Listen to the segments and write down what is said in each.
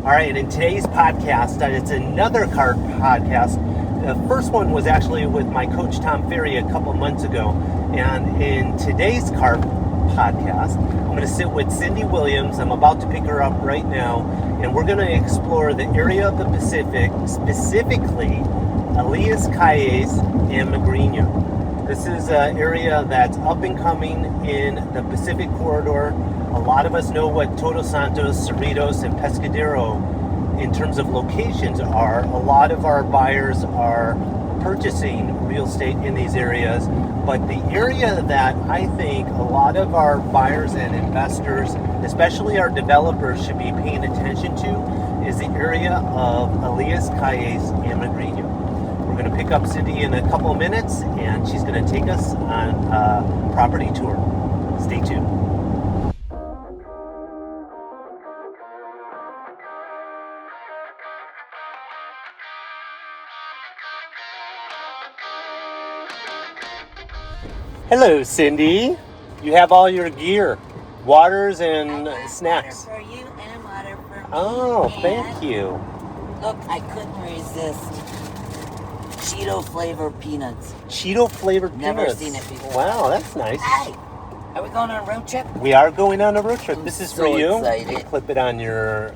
All right, in today's podcast, it's another car podcast. The first one was actually with my coach Tom Ferry a couple months ago. And in today's car podcast, I'm going to sit with Cyndi Williams. I'm about to pick her up right now. And we're going to explore the area of the Pacific, specifically Elías Calles and Migriño. This is an area that's up and coming in the Pacific corridor. A lot of us know what Todos Santos, Cerritos, and Pescadero in terms of locations are. A lot of our buyers are purchasing real estate in these areas, but the area that I think a lot of our buyers and investors, especially our developers, should be paying attention to is the area of Elías Calles and Migriño. We're going to pick up Cyndi in a couple of minutes, and she's going to take us on a property tour. Stay tuned. Hello, Cyndi. You have all your gear, waters and snacks. Water for you and water for me. Oh, and thank you. Look, I couldn't resist Cheeto flavored peanuts. Cheeto flavored peanuts. Never seen it before. Wow, that's nice. Hey, are we going on a road trip? We are going on a road trip. This is so for you. excited. You can clip it on your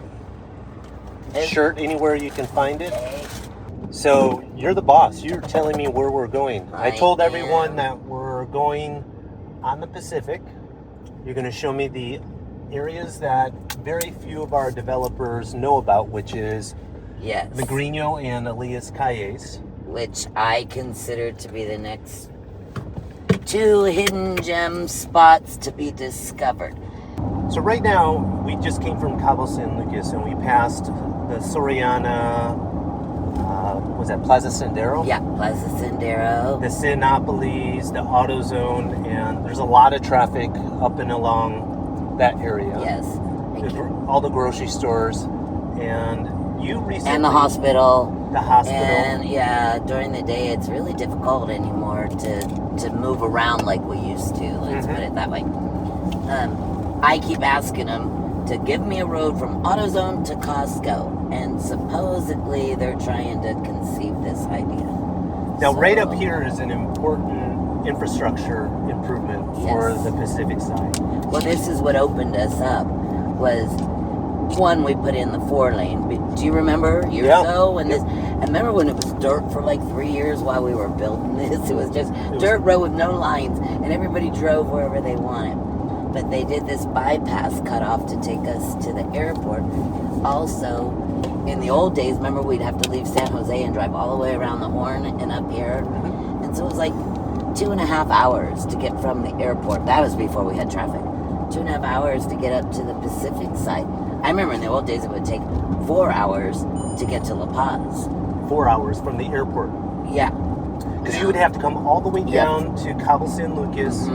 shirt anywhere you can find it. Okay. So you're the boss. You're telling me where we're going. I told am. everyone that we're going on the Pacific. You're going to show me the areas that very few of our developers know about, which is Yes. Migriño and Elías Calles. Which I consider to be the next two hidden gem spots to be discovered. So right now, we just came from Cabo San Lucas and we passed the Soriana, was that Plaza Sendero? Yeah, Plaza Sendero. The Sinopolis, the AutoZone, and there's a lot of traffic up and along that area. Yes. All the grocery stores, and you recently... And the hospital. The hospital. And yeah, during the day it's really difficult anymore to move around like we used to. Let's put it that way. I keep asking them to give me a road from AutoZone to Costco, and supposedly they're trying to conceive this idea. Now, right up here is an important infrastructure improvement for the Pacific side. Well, this is what opened us up. Was one, we put in the 4-lane. Do you remember years ago when this? I remember when it was dirt for like 3 years while we were building this. It was just dirt road with no lines, and everybody drove wherever they wanted. But they did this bypass cutoff to take us to the airport. Also, in the old days, remember we'd have to leave San Jose and drive all the way around the Horn and up here. And so it was like 2.5 hours to get from the airport. That was before we had traffic. 2.5 hours to get up to the Pacific side. I remember in the old days it would take 4 hours to get to La Paz. 4 hours from the airport. Yeah. Because you would have to come all the way down to Cabo San Lucas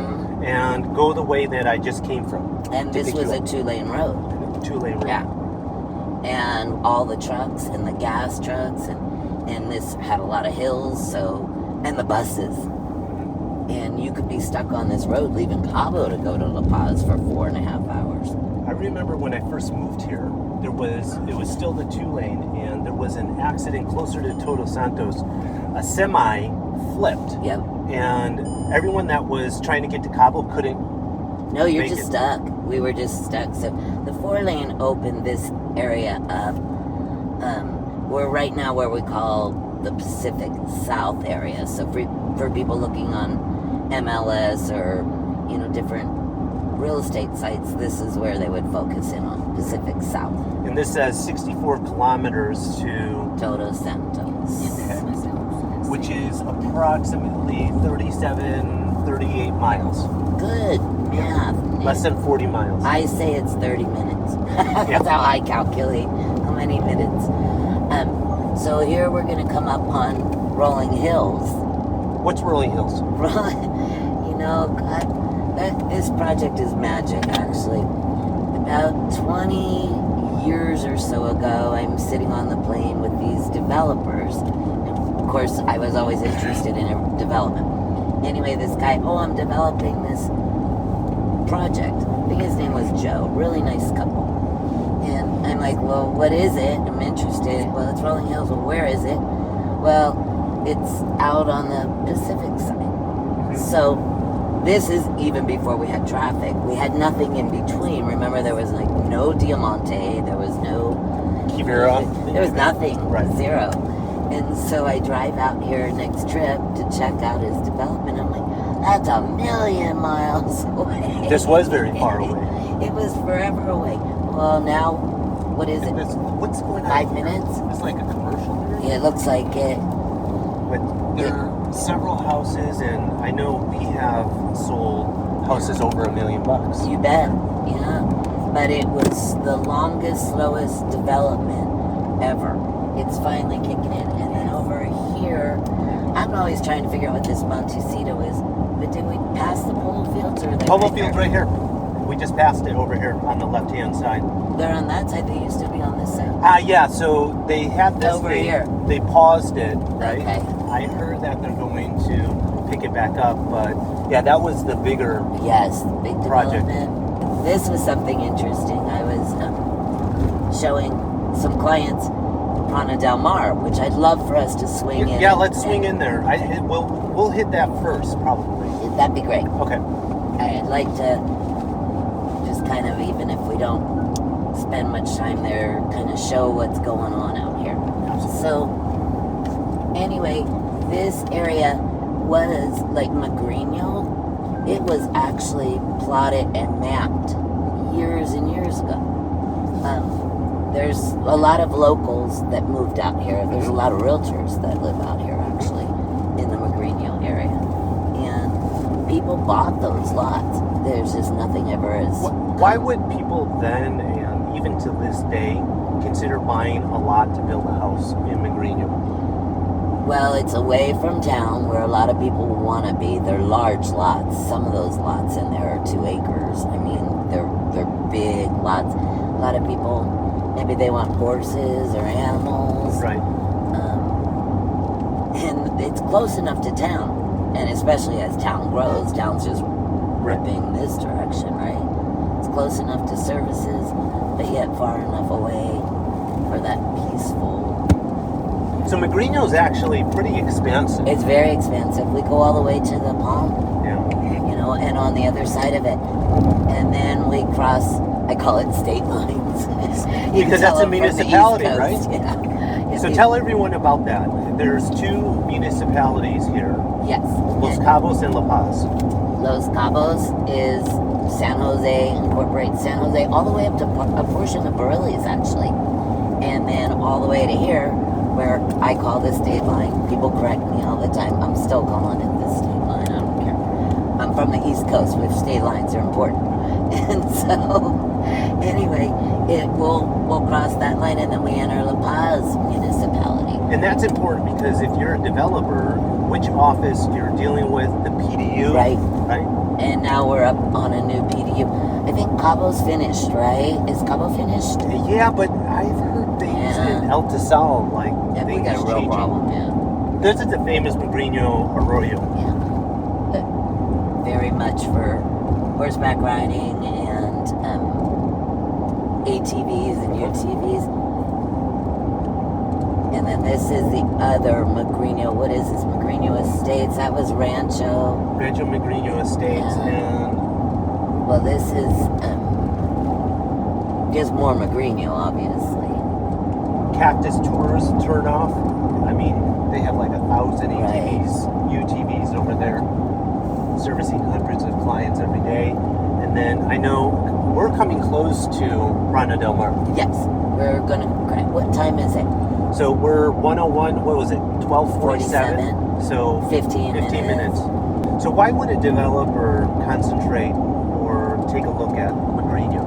and go the way that I just came from. And this was a 2-lane road. 2-lane road. Yeah. And all the trucks and the gas trucks and this had a lot of hills, and the buses. And you could be stuck on this road leaving Cabo to go to La Paz for 4.5 hours. I remember when I first moved here, it was still the 2-lane, and there was an accident closer to Todos Santos. A semi flipped. Yep. And everyone that was trying to get to Cabo couldn't. No, you're just stuck. We were just stuck. So the 4-lane opened this area up. We're right now where we call the Pacific South area. So for people looking on MLS or different real estate sites, this is where they would focus in on Pacific South. And this says 64 kilometers to Todos Santos. Which is approximately 38 miles. Good math. Less than 40 miles. I say it's 30 minutes. That's how I calculate how many minutes. So here we're going to come up on Rolling Hills. What's Rolling Hills? This project is magic, actually. About 20 years or so ago, I'm sitting on the plane with these developers. Of course, I was always interested in development. Anyway, this guy, I'm developing this project. I think his name was Joe. Really nice couple. And I'm like, well, what is it? I'm interested. Well, it's Rolling Hills. Well, where is it? Well, it's out on the Pacific side. So this is even before we had traffic. We had nothing in between. Remember, there was like no Diamante. There was no Quivira. There was nothing. Right. Zero. And so I drive out here next trip to check out his development. I'm like, that's 1,000,000 miles away. This was very far away. It was forever away. Well, now, what is it? What's going on? 5 minutes? It's like a commercial area. Yeah, it looks like it. But there are several houses, and I know we have sold houses over $1 million. You bet. Yeah. But it was the longest, slowest development ever. It's finally kicking in. And then over here, I'm always trying to figure out what this Montecito is. But did we pass the polo fields, or are they Polo right Field's there? right here. We just passed it over here on the left-hand side. They're on that side. They used to be on this side. Yeah, so they had this. Over here. They paused it, right? Okay. I heard that they're going to pick it back up, but yeah, that was the bigger. Yes, big project. development. This was something interesting. I was showing some clients Prana Del Mar, which I'd love for us to swing in. Yeah, let's swing in there. We'll hit that first, probably. That'd be great. Okay. I'd like to just kind of, even if we don't spend much time there, kind of show what's going on out here. So, anyway, this area was like Migriño. It was actually plotted and mapped years and years ago. There's a lot of locals that moved out here. There's a lot of realtors that live out here, actually, in the Migriño area. And people bought those lots. There's just nothing ever as... Why would people then, and even to this day, consider buying a lot to build a house in Migriño? Well, it's away from town where a lot of people want to be. They're large lots. Some of those lots in there are 2 acres. I mean, they're big lots. A lot of people, maybe they want horses or animals. Right. And it's close enough to town. And especially as town grows, town's just ripping this direction, right? It's close enough to services, but yet far enough away for that peaceful... So Migriño is actually pretty expansive. It's very expensive. We go all the way to the Palm, Yeah. you know, and on the other side of it. And then we cross, I call it state lines. You Because can tell that's a them from the East municipality, Coast, right? Yeah. So tell everyone about that. There's 2 municipalities here, Yes. Los Cabos and La Paz. Los Cabos is San Jose, incorporates San Jose all the way up to a portion of Bareilles, actually. And then all the way to here, where I call this state line. People correct me all the time. I'm still calling it the state line. I don't care. I'm from the East Coast, where state lines are important. And so, anyway, we'll cross that line, and then we enter La Paz municipality. And that's important because if you're a developer, which office you're dealing with, the PDU, Right. Right. And now we're up on a new PDU. I think Cabo's finished, right? Is Cabo finished? Yeah, but I've heard things in El Tesal, like Yeah, we things got a real changing. problem, yeah. This is the famous Migriño Arroyo. Yeah. But very much for horseback riding and ATVs and UTVs. And then this is the other Migriño. What is this? Migriño Estates. That was Rancho. Rancho Migriño Estates, and Well, this is just more Migriño, obviously. Cactus Tours turnoff. I mean, they have like 1,000 ATVs, UTVs over there, servicing hundreds of clients every day. And then I know we're coming close to Prana Del Mar. Yes, we're gonna. What time is it? So we're 101. What was it? 12:47. So 15 minutes. So why would a developer concentrate or take a look at Migriño?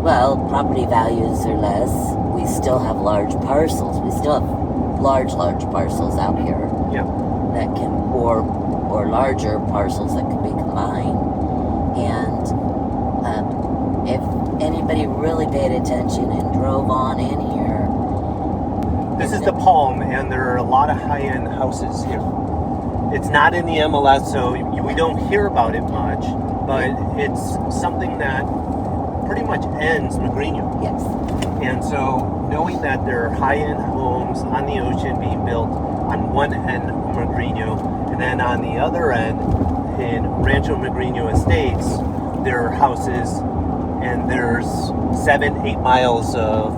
Well, property values are less. We still have large parcels. We still have large parcels out here Yeah. that can, or larger parcels that can be combined. And if anybody really paid attention and drove on in here, This is the Palm, and there are a lot of high-end houses here. It's not in the MLS, so we don't hear about it much, but it's something that pretty much ends Migriño. Yes. And so knowing that there are high-end homes on the ocean being built on one end of Migriño, and then on the other end in Rancho Migriño Estates, there are houses, and there's 7-8 miles of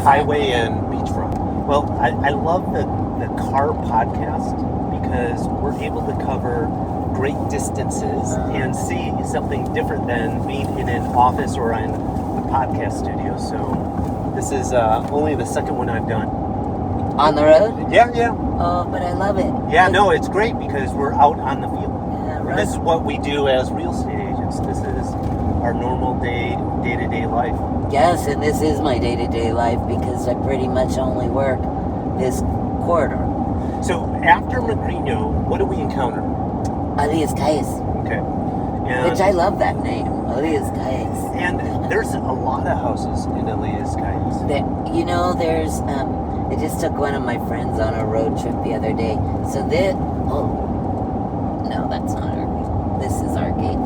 highway and beachfront. Well, I love the car podcast because we're able to cover great distances and see something different than being in an office or in the podcast studio. So this is only the second one I've done. On the road? Yeah. Oh, but I love it. Yeah, no, it's great because we're out on the field. Yeah, right. This is what we do as real estate agents. This is our normal day-to-day life. Yes, and this is my day-to-day life because I pretty much only work this corridor. So after Migriño, what do we encounter? Elías Calles. Okay. And, Which I love that name, Elías Calles. And there's a lot of houses in Elías Calles. There's, I just took one of my friends on a road trip the other day. So no, that's not our gate. This is our gate.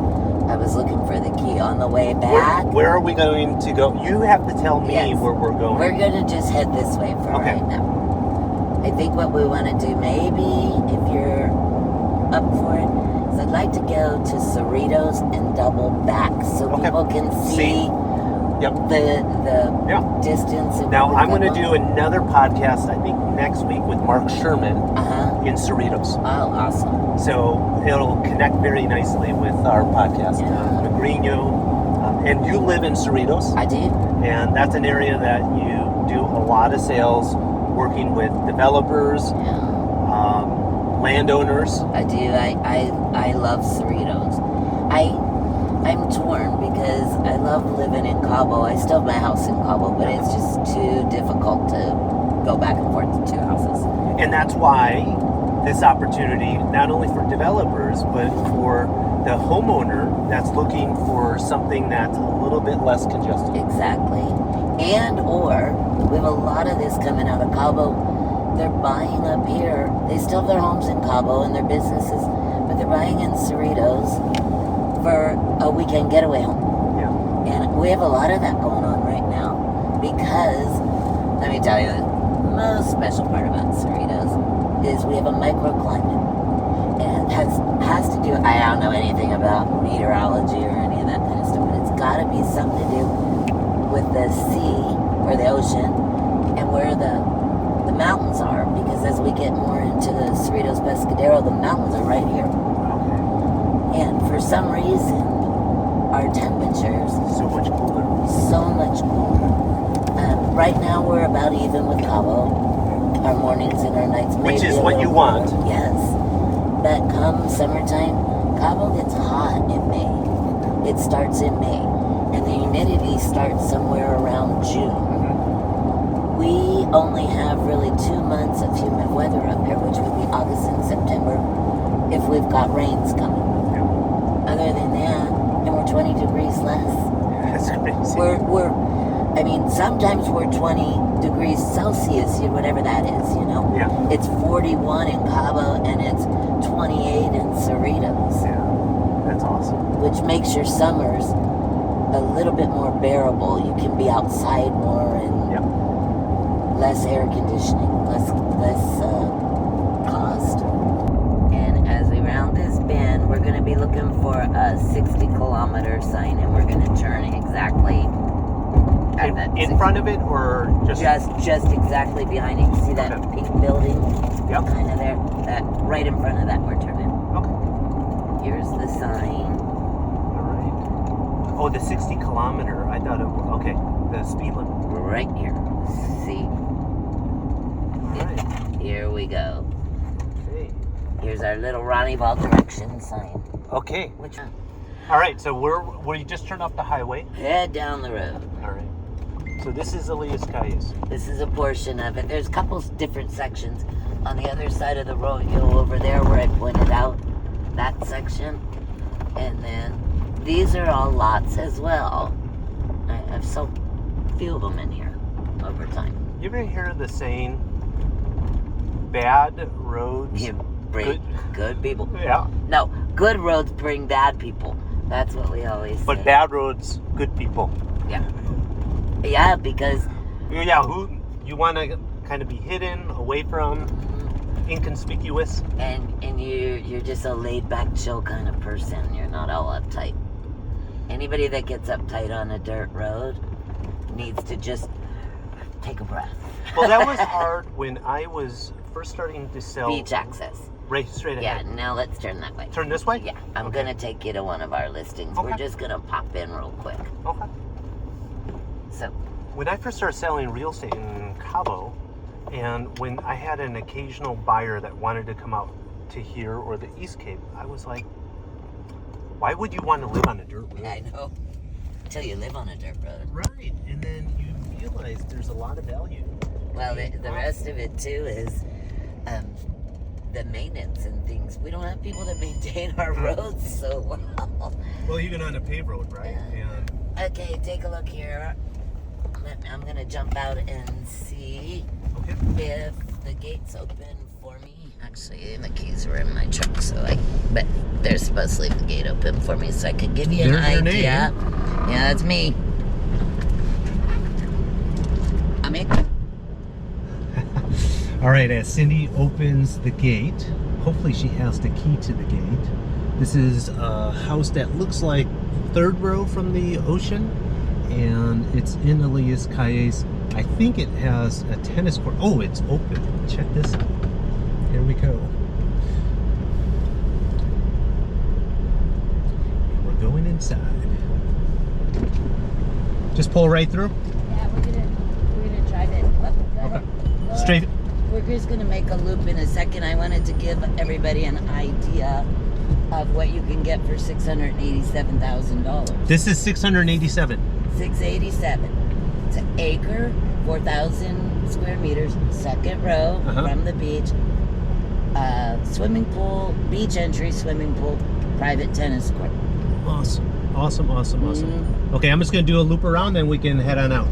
I was looking for the key on the way back. Where are we going to go? You have to tell me where we're going. We're going to just head this way for right now. I think what we want to do, maybe, if you're up for it, is I'd like to go to Cerritos and double back so people can see the distance. Now, I'm going to do another podcast, I think, next week with Mark Sherman in Cerritos. Oh, awesome. So it'll connect very nicely with our podcast. Migriño, and you live in Cerritos. I do. And that's an area that you do a lot of sales, working with developers, landowners. I do. I love Cerritos. I'm torn because I love living in Cabo. I still have my house in Cabo, but it's just too difficult to go back and forth to two houses. And that's why this opportunity, not only for developers, but for the homeowner that's looking for something that's a little bit less congested. Exactly. And or we have a lot of this coming out of Cabo. They're buying up here. They still have their homes in Cabo and their businesses, but they're buying in Cerritos for a weekend getaway home. Yeah. And we have a lot of that going on right now because, let me tell you, the most special part about Cerritos is we have a microclimate. And it has to do, I don't know anything about meteorology or any of that kind of stuff, but it's got to be something to do with the sea or the ocean and where the mountains are, because as we get more into the Cerritos Pescadero, the mountains are right here. Okay. And for some reason, our temperatures so much cooler. Right now, we're about even with Cabo. Our mornings and our nights. Which is what you want. Yes. But come summertime, Cabo gets hot in May. It starts in May. And the humidity starts somewhere around June. We only have really 2 months of humid weather up here, which would be August and September if we've got rains coming. Yeah. Other than that, and we're 20 degrees less. That's crazy. Sometimes we're 20 degrees Celsius, whatever that is, Yeah. It's 41 in Cabo and it's 28 in Cerritos. Yeah, that's awesome. Which makes your summers a little bit more bearable. You can be outside more and less air conditioning, less cost. And as we round this bend, we're going to be looking for a 60-kilometer sign, and we're going to turn exactly at that in front of it, or just exactly behind it. You see that pink building? Yep. Kind of there. That right in front of that we're turning. Okay. Here's the sign. All right. Oh, the 60-kilometer. I thought it was the speed limit. Right here. See? All right. Here we go. Okay. Here's our little Ronnie Ball direction sign. Okay. Which one? All right. So we just turned off the highway. Head down the road. All right. So this is Elías Calles. This is a portion of it. There's a couple different sections. On the other side of the road, you go over there where I pointed out that section. And then these are all lots as well. I've sold a few of them in here over time. You ever hear the saying, bad roads Bring good people. Yeah. No, good roads bring bad people. That's what we always say. But bad roads, good people. Yeah, because... Yeah, who you want to kind of be hidden, away from, inconspicuous. And you're just a laid-back, chill kind of person. You're not all uptight. Anybody that gets uptight on a dirt road needs to just take a breath. Well, that was hard when I was first starting to sell... Beach access. Right, straight ahead. Yeah, now let's turn that way. Turn this way? Yeah, I'm going to take you to one of our listings. Okay. We're just going to pop in real quick. Okay. So... When I first started selling real estate in Cabo, and when I had an occasional buyer that wanted to come out to here or the East Cape, I was like, why would you want to live on a dirt road? I know. Until you live on a dirt road. Right, and then you realize there's a lot of value. Well, the rest of it, too, is the maintenance and things. We don't have people that maintain our roads so well. Well, even on a paved road, right? And okay, take a look here. I'm going to jump out and see if the gate's open for me. Actually, the keys were in my truck, but they're supposed to leave the gate open for me so I could give you an idea. Yeah, that's me. I'm in. All right, as Cyndi opens the gate, hopefully she has the key to the gate. This is a house that looks like third row from the ocean, and it's in Elías Calles. I think it has a tennis court. Oh, it's open. Check this out. Here we go. And we're going inside. Just pull right through? Yeah, we're gonna drive it. Okay. Straight. We're just gonna make a loop in a second. I wanted to give everybody an idea of what you can get for $687,000. This is 687. 687. It's an acre, 4,000 square meters, second row from the beach. Swimming pool, beach entry, swimming pool, private tennis court. Awesome. Okay, I'm just going to do a loop around, then we can head on out.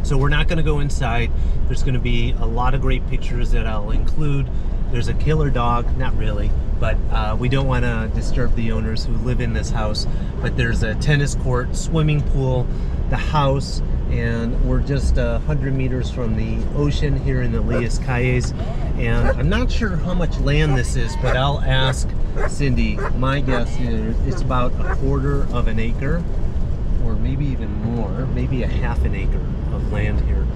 So we're not going to go inside. There's going to be a lot of great pictures that I'll include. There's a killer dog, not really, but we don't want to disturb the owners who live in this house. But there's a tennis court, swimming pool, the house, and we're just 100 meters from the ocean here in Elías Calles. And I'm not sure how much land this is, but I'll ask Cyndi. My guess is it's about a quarter of an acre, or maybe even more, maybe a half an acre of land here,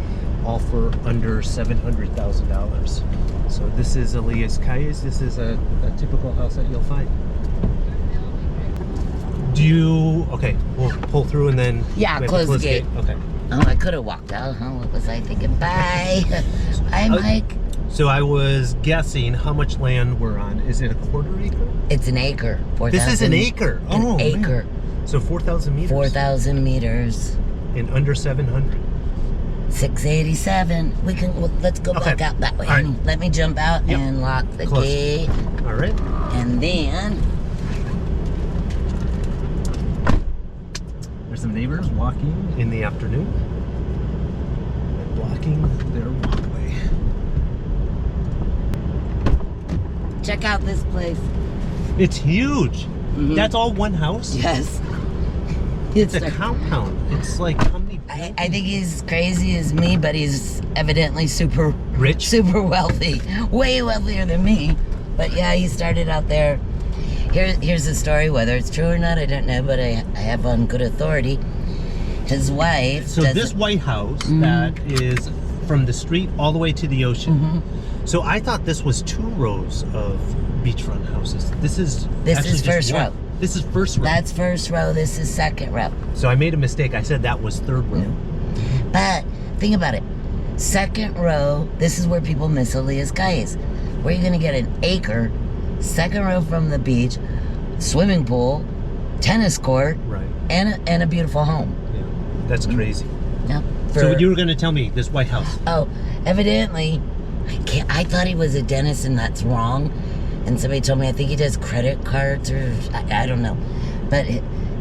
all for under $700,000. So this is Elías Calles. This is a typical house that you'll find. Okay, we'll pull through and then... Yeah, close the gate. Okay. Oh, I could have walked out. Huh? What was I thinking? Bye. Bye, Mike. So I was guessing how much land we're on. Is it a quarter acre? It's an acre. 4, this is an acre. An acre. Man. So 4,000 meters. 4,000 meters. And under 700. 687. We can. Let's go back out that way. Right. Let me jump out and lock the gate. All right. And then there's some neighbors walking in the afternoon and blocking their walkway. Check out this place. It's huge. That's all one house? Yes. It's a compound. It's like how many? I think he's crazy as me, but he's evidently super rich, super wealthy, way wealthier than me. But yeah, he started out there. Here's the story. Whether it's true or not, I don't know, but I have on good authority. His wife. So this White House that is from the street all the way to the ocean. So I thought this was 2 rows of beachfront houses. This is first row. This is first row. That's first row. This is second row. So I made a mistake. I said that was third row. But think about it. Second row, this is where people miss Elías Calles. Where you're going to get an acre, second row from the beach, swimming pool, tennis court, and a beautiful home. Yeah, that's crazy. Yeah. So you were going to tell me this White House. Oh, evidently, I thought he was a dentist, and that's wrong. And somebody told me, I think he does credit cards, or I don't know. But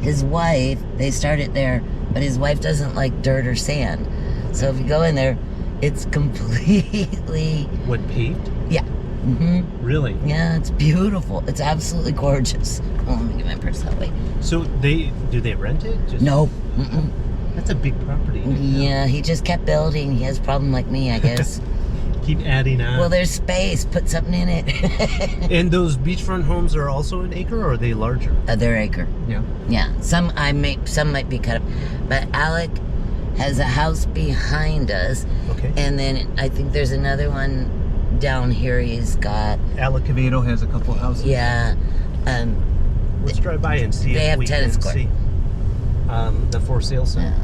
his wife, they started there, but his wife doesn't like dirt or sand. So if you go in there, it's completely... What, paved? Yeah. Mm-hmm. Really? Yeah, it's beautiful. It's absolutely gorgeous. Oh, let me get my purse that way. So do they rent it? Nope. Mm-mm. That's a big property. Yeah, he just kept building. He has a problem like me, I guess. Keep adding on. Well, there's space. Put something in it. And those beachfront homes are also an acre, or are they larger? They're acre. Yeah. Yeah. Some might be cut up, but Alec has a house behind us. Okay. And then I think there's another one down here. He's got. Alec Quevedo has a couple houses. Yeah. Let's drive by and see they if have we tennis can court. see the for sale sign. Yeah.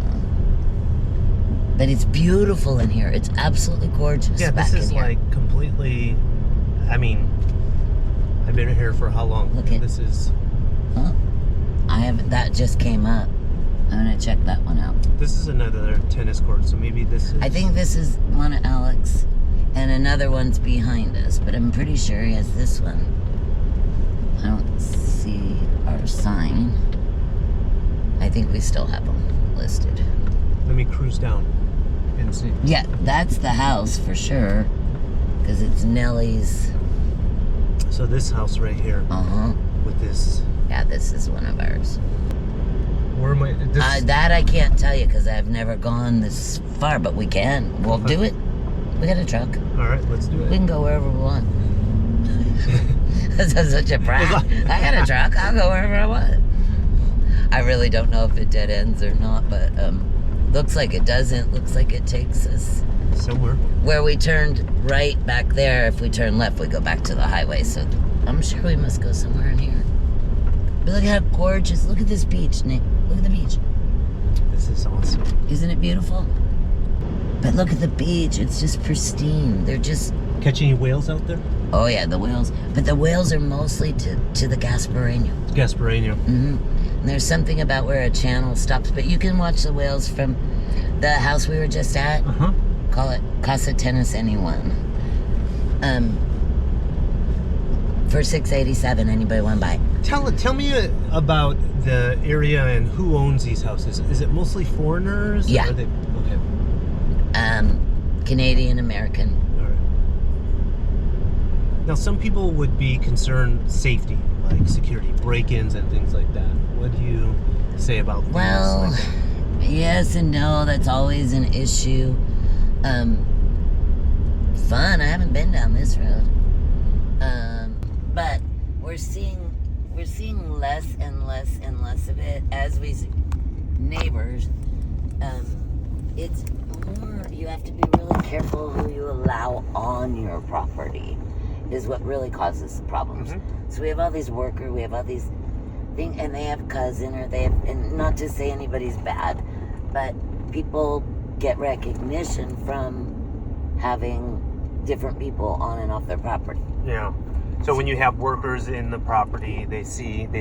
But it's beautiful in here. It's absolutely gorgeous. Yeah, back this is in here. like completely. I mean, I've been here for how long? Look at this is. Oh, I haven't. That just came up. I'm gonna check that one out. This is another tennis court, so maybe this is. I think this is one of Alex, and another one's behind us. But I'm pretty sure he has this one. I don't see our sign. I think we still have them listed. Let me cruise down and see. Yeah, that's the house for sure, because it's Nellie's. So this house right here with this. Yeah, this is one of ours. Where am I? That I can't tell you because I've never gone this far, but we can. We'll do it. We got a truck. All right, let's do it. We can go wherever we want. That's such a brag. I got a truck. I'll go wherever I want. I really don't know if it dead ends or not, but looks like it doesn't. Looks like it takes us somewhere. Where we turned right back there. If we turn left, we go back to the highway. So I'm sure we must go somewhere in here. But look how gorgeous. Look at this beach, Nick. Look at the beach. This is awesome. Isn't it beautiful? But look at the beach. It's just pristine. They're just... Catch any whales out there? Oh, yeah, the whales. But the whales are mostly to the Gaspareño. Gaspareño. Mm-hmm. And there's something about where a channel stops. But you can watch the whales from the house we were just at. Call it Casa Tennis Anyone. For $687, anybody want to buy it? Tell me about the area and who owns these houses. Is it mostly foreigners? Yeah. Or are they, okay. Canadian American. All right. Now, some people would be concerned safety, like security, break-ins and things like that. What do you say about things well, like that? Yes and no. That's always an issue. Fun. I haven't been down this road. But we're seeing less and less and less of it as we neighbors. It's more, you have to be really careful who you allow on your property is what really causes problems. So we have all these workers, we have all these things, and they have cousin or they have, and not to say anybody's bad, but people get recognition from having different people on and off their property. Yeah. So when you have workers in the property, they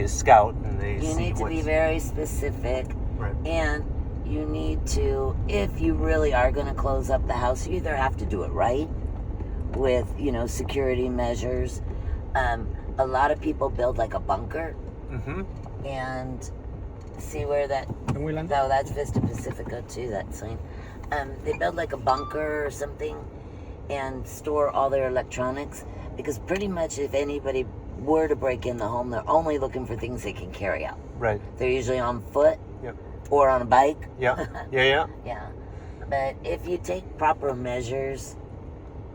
scout and they see. You need to be very specific, right. And you need to, if you really are going to close up the house, you either have to do it right with, security measures. A lot of people build like a bunker, and see where that. No, that's Vista Pacifica too. That sign. They build like a bunker or something, and store all their electronics. Because pretty much if anybody were to break in the home, they're only looking for things they can carry out. Right. They're usually on foot. Yep. Or on a bike. Yeah. Yeah. Yeah. But if you take proper measures,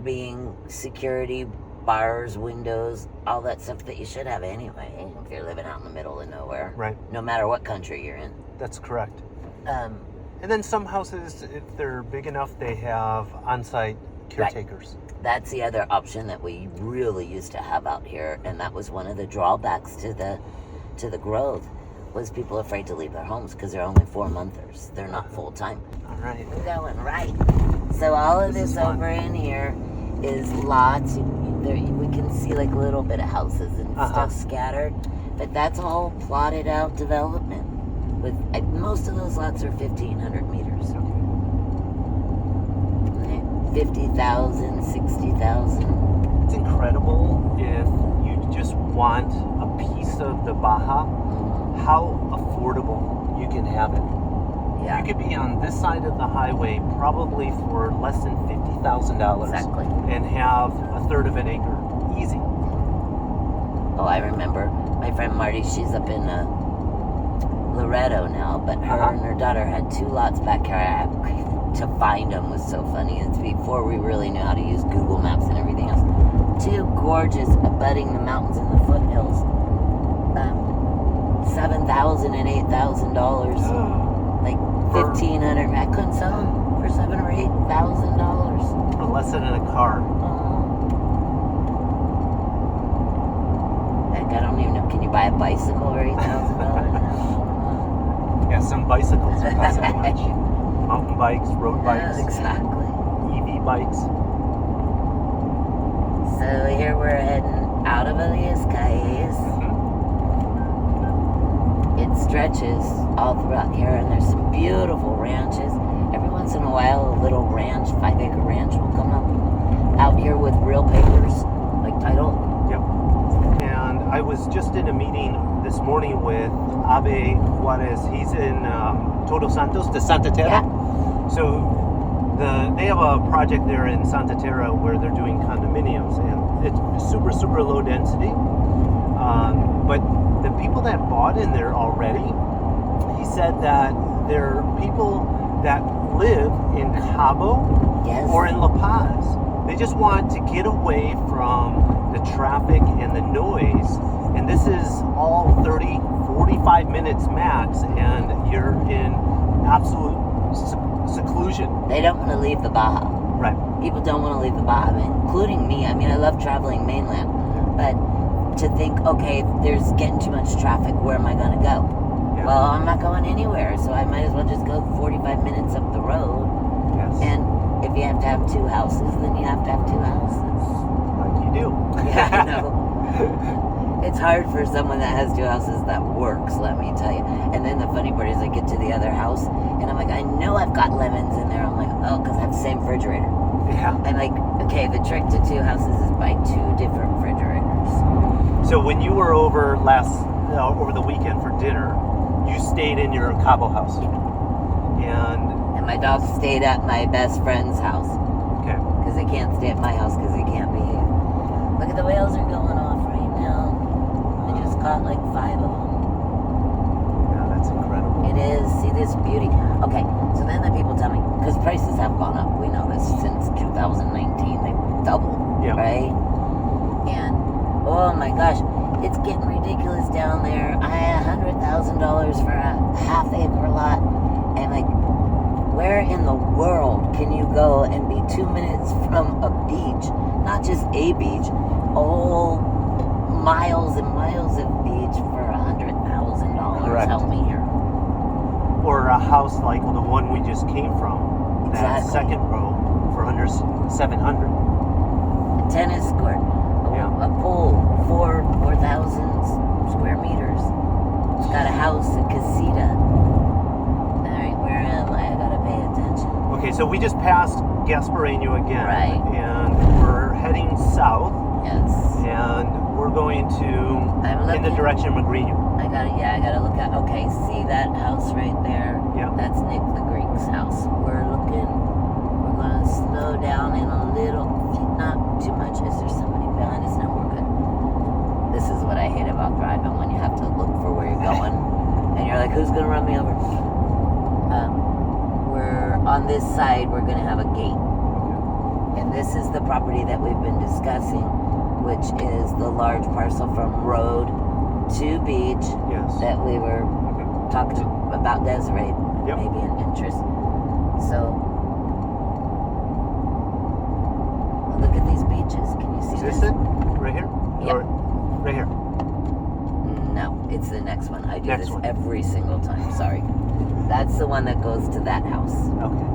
being security, bars, windows, all that stuff that you should have anyway, if you're living out in the middle of nowhere. Right. No matter what country you're in. That's correct. And then some houses, if they're big enough, they have on-site caretakers. Right. That's the other option that we really used to have out here, and that was one of the drawbacks to the growth, was people afraid to leave their homes because they're only 4-monthers. They're not full-time. All right. We're going right. So all of this over in here is lots. We can see like a little bit of houses and stuff scattered, but that's a whole plotted out development. With most of those lots are 1,500 meters. 50,000, 60,000. It's incredible if you just want a piece of the Baja, how affordable you can have it. Yeah. You could be on this side of the highway probably for less than $50,000. Exactly. And have a third of an acre easy. Oh, I remember. My friend Marty, she's up in Loretto now, but her and her daughter had 2 lots back here. To find them was so funny. It's before we really knew how to use Google Maps and everything else. 2 gorgeous, abutting the mountains and the foothills. $7,000 and $8,000. Like $1,500. I couldn't sell them for $7,000 or $8,000. For less than a car. Heck, I don't even know. Can you buy a bicycle for $8,000? Yeah, some bicycles are cost that much. Mountain bikes, road bikes. Exactly. EV bikes. So here we're heading out of Elías Calles. It stretches all throughout here, and there's some beautiful ranches. Every once in a while, a little ranch, 5-acre ranch will come up out here with real papers, like title. Yep. And I was just in a meeting this morning with Abe Juarez. He's in Todos Santos, de Santa Terra. Yeah. So they have a project there in Santa Terra where they're doing condominiums, and it's super, super low density. But the people that bought in there already, he said that there are people that live in Cabo or in La Paz. They just want to get away from the traffic and the noise. And this is all 30, 45 minutes max, and you're in absolute seclusion. They don't want to leave the Baja. Right. People don't want to leave the Baja, including me. I mean, I love traveling mainland, but to think, okay, there's getting too much traffic, where am I going to go? Yeah. Well, I'm not going anywhere, so I might as well just go 45 minutes up the road. Yes. And if you have to have 2 houses, then you have to have 2 houses. Like you do. Yeah, I know. It's hard for someone that has 2 houses that works, let me tell you. And then the funny part is I get to the other house, and I'm like, I know I've got lemons in there. I'm like, oh, because I have the same refrigerator. Yeah. I'm like, okay, the trick to 2 houses is buy 2 different refrigerators. So when you were over over the weekend for dinner, you stayed in your Cabo house. And my dog stayed at my best friend's house. Okay. Because they can't stay at my house because they can't behave. Look at the whales are going off right now. I just caught like 5 of them. Yeah, that's incredible. It is. See this beauty. Okay, so then the people tell me, because prices have gone up. We know this since 2019. They've doubled, right? And, oh my gosh, it's getting ridiculous down there. I had $100,000 for a half-acre lot. And like, where in the world can you go and be 2 minutes from a beach? Not just a beach, whole miles and miles of beach for $100,000. Correct. Help me here. Or a house like the one we just came from, that second row, for under $700. A tennis court, a pool, 4,000 square meters. It's got a house, a casita. All right, where am I? I gotta pay attention. Okay, so we just passed Gaspareño again. Right. And we're heading south. Yes. And we're going to in the direction of Migriño. I gotta look at, okay, see that house right there? Yeah. That's Nick the Greek's house. We're gonna slow down in a little, not too much. Is there somebody behind us? No, we're good. This is what I hate about driving, when you have to look for where you're going. And you're like, who's gonna run me over? We're on this side, we're gonna have a gate. And this is the property that we've been discussing, which is the large parcel from road to beach that we were talking about Desiree, maybe an interest. So, look at these beaches. Can you see this? Is this it? Right here? Yep. Or right here? No, it's the next one. I do this every single time. Sorry. That's the one that goes to that house. Okay.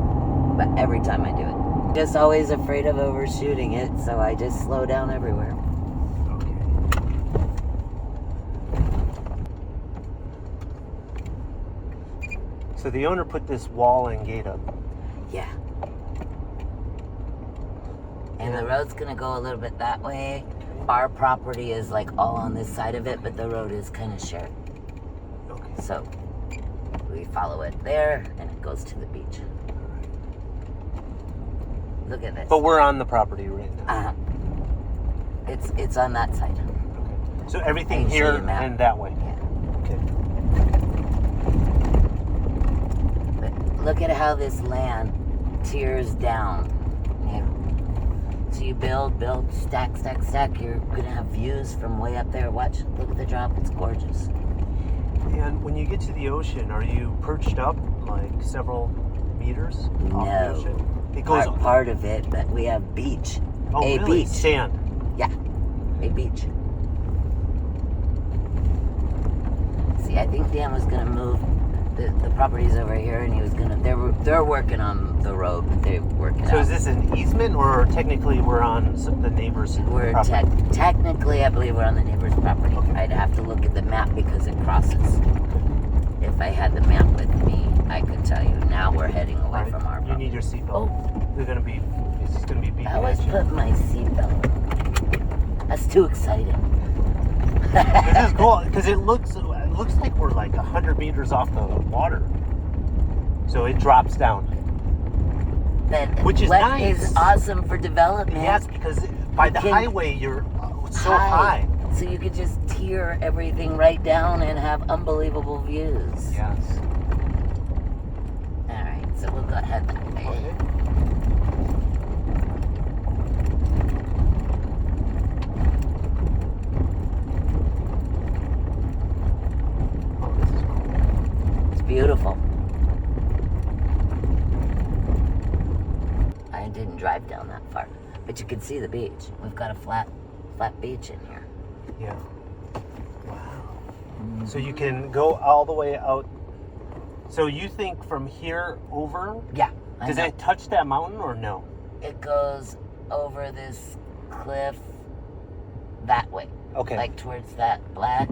But every time I do it. Just always afraid of overshooting it, so I just slow down everywhere. Okay. So the owner put this wall and gate up. Yeah. And the road's gonna go a little bit that way. Our property is like all on this side of it, but the road is kind of shared. Okay. So we follow it there, and it goes to the beach. Look at this. But we're on the property right now. It's on that side. Okay. So everything I can show you here a map. and that way. Yeah. Okay. But look at how this land tears down. Yeah. So you build, stack. You're gonna have views from way up there. Watch, look at the drop. It's gorgeous. And when you get to the ocean, are you perched up like several meters off the ocean? It goes part of it, but we have beach. Oh, a really? beach. Sand. Yeah, a beach. See, I think Dan was gonna move the properties over here, and he was gonna. They're working on the road, but they're working. So is this an easement, or technically we're on the neighbor's property? Technically, I believe we're on the neighbor's property. Okay. I'd have to look at the map because it crosses. If I had the map with me, I could tell you. Now we're heading away from our property. You need your seatbelt. Oh. It's gonna be beeping I always at you. put my seatbelt on. That's too exciting. This is cool because it looks like we're like 100 meters off the water, so it drops down, which is nice. Is awesome for development. Yes, because by the highway you're so high. So you could just tear everything right down and have unbelievable views. Yes. All right, so we'll go ahead that way. Okay. Oh, this is cool. It's beautiful. I didn't drive down that far, but you can see the beach. We've got a flat beach in here. Yeah. Wow. So you can go all the way out. So you think from here over? Yeah. Does it touch that mountain or no? It goes over this cliff that way. Okay. Like towards that black.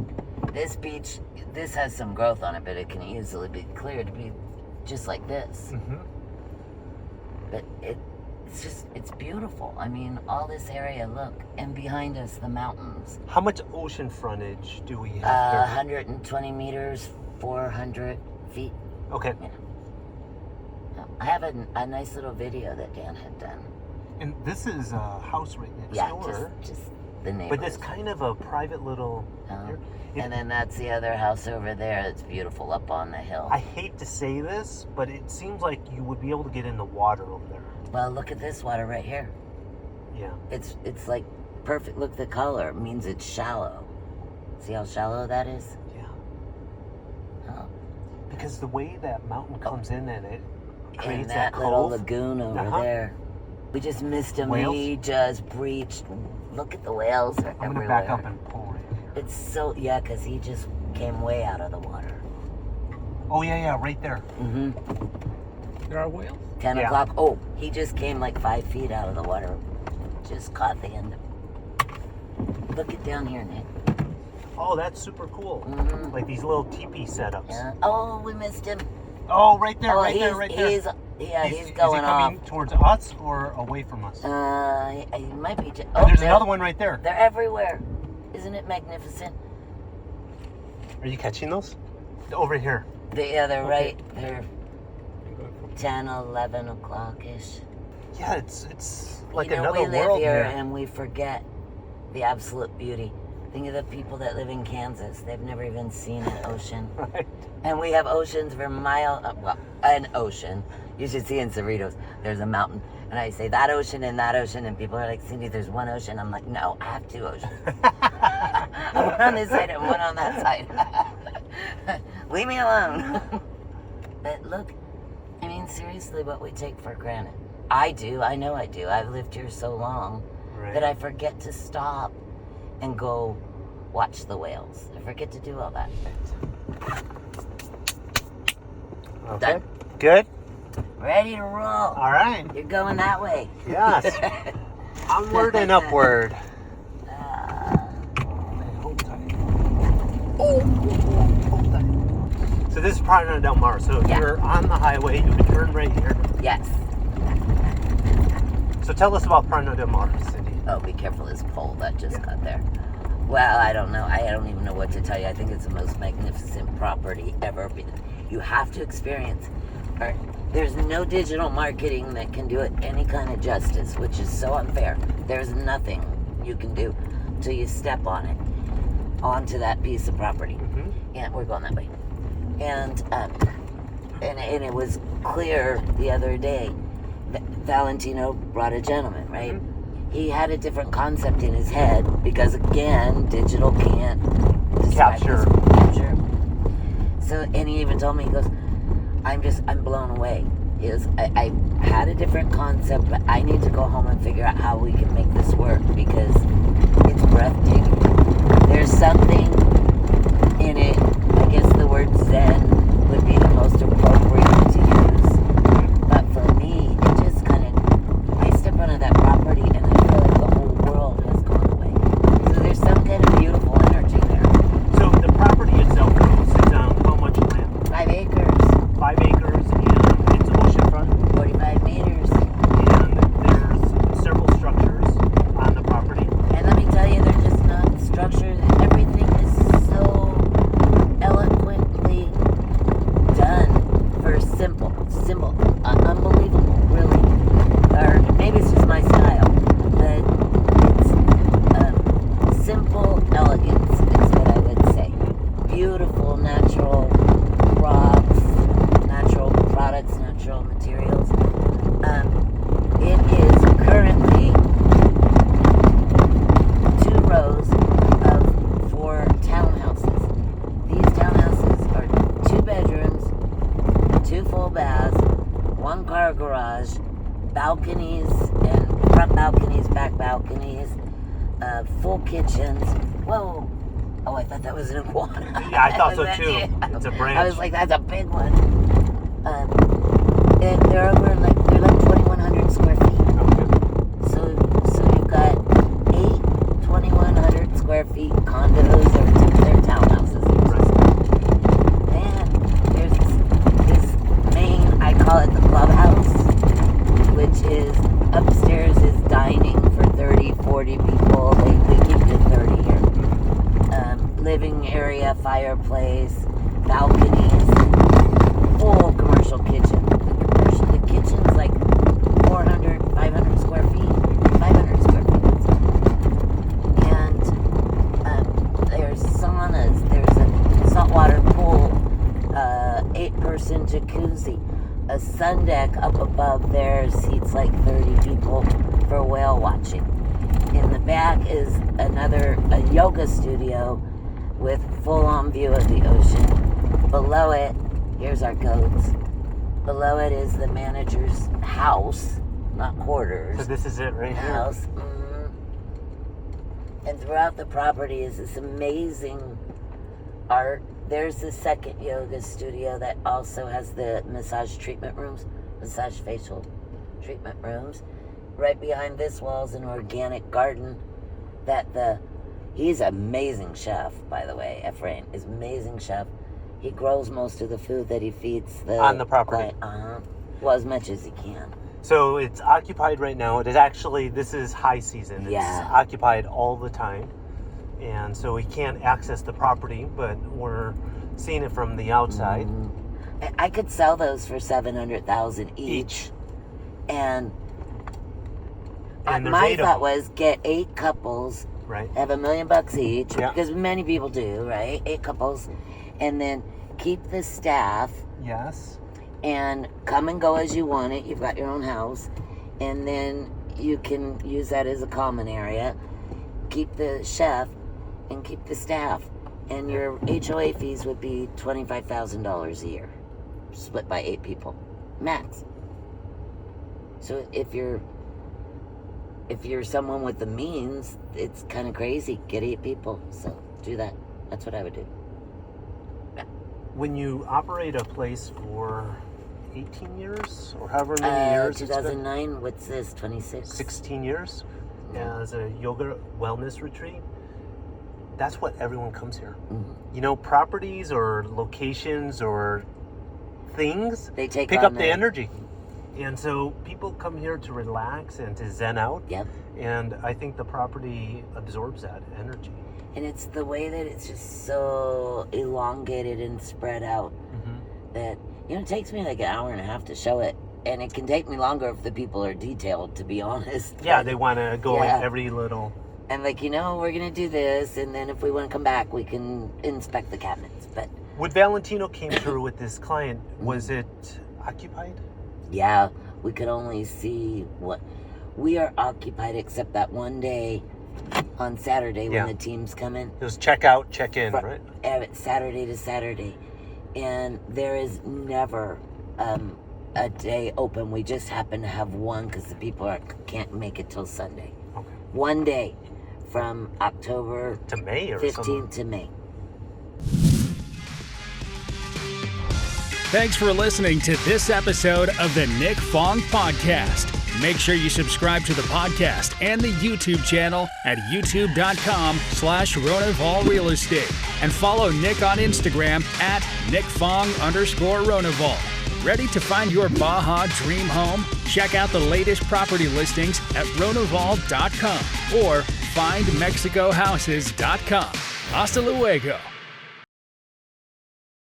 This beach, this has some growth on it, but it can easily be cleared to be just like this. Mm-hmm. But it's beautiful. I mean, all this area, look, and behind us, the mountains. How much ocean frontage do we have here? 120 meters, 400 feet. Okay. Yeah. I have a nice little video that Dan had done. And this is a house right next door. Just the neighbors. But it's kind of a private little... and then that's the other house over there. It's beautiful up on the hill. I hate to say this, but it seems like you would be able to get in the water over there. Well, look at this water right here. Yeah. It's like perfect. Look, the color it means it's shallow. See how shallow that is? Yeah. Oh. Because the way that mountain comes in and it creates and that cove. little lagoon over there. We just missed him. Whales? We just breached. Look at the whales. They're I'm going to everywhere. back up and pull right here. It's so, yeah, because he just came way out of the water. Oh, yeah, right there. Mm-hmm. There are whales? 10 o'clock. Oh, he just came like 5 feet out of the water. Just caught the end of. Look it down here, Nick. Oh, that's super cool. Mm-hmm. Like these little teepee setups. Yeah. Oh, we missed him. Oh, right there, right there. He's going is he off. coming towards us or away from us? He might be. There's another one right there. They're everywhere. Isn't it magnificent? Are you catching those? Over here. They're right. They're 10, 11 o'clock-ish. Yeah, it's like we another live world here here. and we forget the absolute beauty. Think of the people that live in Kansas. They've never even seen an ocean. Right. And we have oceans for miles. Well, an ocean. You should see in Cerritos, there's a mountain. And I say, that ocean, and people are like, Cyndi, there's one ocean. I'm like, no, I have two oceans. One on this side and one on that side. Leave me alone. But look, I mean, seriously, what we take for granted. I do. I know I do. I've lived here so long that I forget to stop and go watch the whales. I forget to do all that. Okay. Done. Good? Ready to roll. All right. You're going that way. Yes. Onward and upward. Hold tight. So this is Pristine Del Mar. So if you're on the highway, you would turn right here. Yes. So tell us about Pristine Del Mar, Cyndi. Oh, be careful this pole that just got there. Well, I don't know. I don't even know what to tell you. I think it's the most magnificent property ever. You have to experience. There's no digital marketing that can do it any kind of justice, which is so unfair. There's nothing you can do till you step on it, onto that piece of property. Mm-hmm. And we're going that way. And it was clear the other day that Valentino brought a gentleman, right? Mm-hmm. He had a different concept in his head because, again, digital can't Capture. So, and he even told me, he goes, I'm blown away. He goes, I had a different concept, but I need to go home and figure out how we can make this work because it's breathtaking. There's something in it, I guess the word Zen would be the most appropriate to use. But for me, it just kind of, I step onto that property and I feel like the whole world has gone away. So there's some kind of beautiful energy there. So the property itself sits on how much land? 5 acres. 5 acres, and it's oceanfront. 45 meters. And there's several structures on the property. And let me tell you, they're just not structured. Everything is so eloquently done for simple, unbelievable, really. Or maybe it's just my style, but it's simple elegance is what I would say. Beautiful, natural rocks, natural products, natural materials. It is currently 2 rows of 4 townhouses. These townhouses are 2 bedrooms, 2 full baths, 1 car garage, balconies and front balconies, back balconies, full kitchens. Whoa! Oh, I thought that was an iguana. Yeah, I thought so That- too. yeah. It's a branch. I was like, that's a big one. And they're over like 2,100 square feet. Okay. So you've got 8 2,100 square feet condos or they're townhouses. Then there's this main, I call it the clubhouse, which is upstairs is dining for 30, 40 people. They keep it at 30 here. Living area, fireplace, balconies, full commercial kitchen. The kitchen's like 400, 500 square feet, 500 square feet. And there's saunas, there's a saltwater pool, 8-person jacuzzi, a sun deck up above there seats like 30 people for whale watching. In the back is a yoga studio with full-on view of the ocean. Below it, here's our codes. Below it is the manager's house, not quarters. So this is it right here. House. Mm-hmm. And throughout the property is this amazing art. There's the second yoga studio that also has the massage treatment rooms, massage facial treatment rooms. Right behind this wall is an organic garden he's an amazing chef, by the way. Ephraim is an amazing chef. He grows most of the food that he feeds on the property. Well, as much as he can. So it's occupied right now. It is actually, this is high season. It's occupied all the time. And so we can't access the property, but we're seeing it from the outside. Mm-hmm. I could sell those for $700,000 each. And my thought was get 8 couples, right? Have $1 million each, Yeah. because many people do, right? 8 couples, and then keep the staff. Yes. And come and go as you want it. You've got your own house, and then you can use that as a common area. Keep the chef and keep the staff, and your HOA fees would be $25,000 a year, split by 8 people, max. So if you're someone with the means, it's kind of crazy. Get 8 people, so do that. That's what I would do. When you operate a place for 18 years or however many years 2009, what's this, 26? 16 years as a yoga wellness retreat, that's what everyone comes here. Mm-hmm. You know, properties or locations or things, they pick up the energy. And so people come here to relax and to zen out. Yep. And I think the property absorbs that energy. And it's the way that it's just so elongated and spread out that, it takes me like an hour and a half to show it. And it can take me longer if the people are detailed, to be honest. Yeah, they want to go in every little And like, we're going to do this, and then if we want to come back, we can inspect the cabinets. But when Valentino came through with this client, was it occupied? yeah, we could only see what we are occupied, except that one day on Saturday when the team's coming. It was check out, check in, right? Saturday to Saturday. And there is never a day open. We just happen to have one because the people can't make it till Sunday. Okay. One day from October to May or 15th to May. Thanks for listening to this episode of the Nick Fong Podcast. Make sure you subscribe to the podcast and the YouTube channel at youtube.com/Ronaval Real Estate and follow Nick on Instagram at NickFong_Ronaval. Ready to find your Baja dream home? Check out the latest property listings at Ronaval.com or findmexicohouses.com. Hasta luego.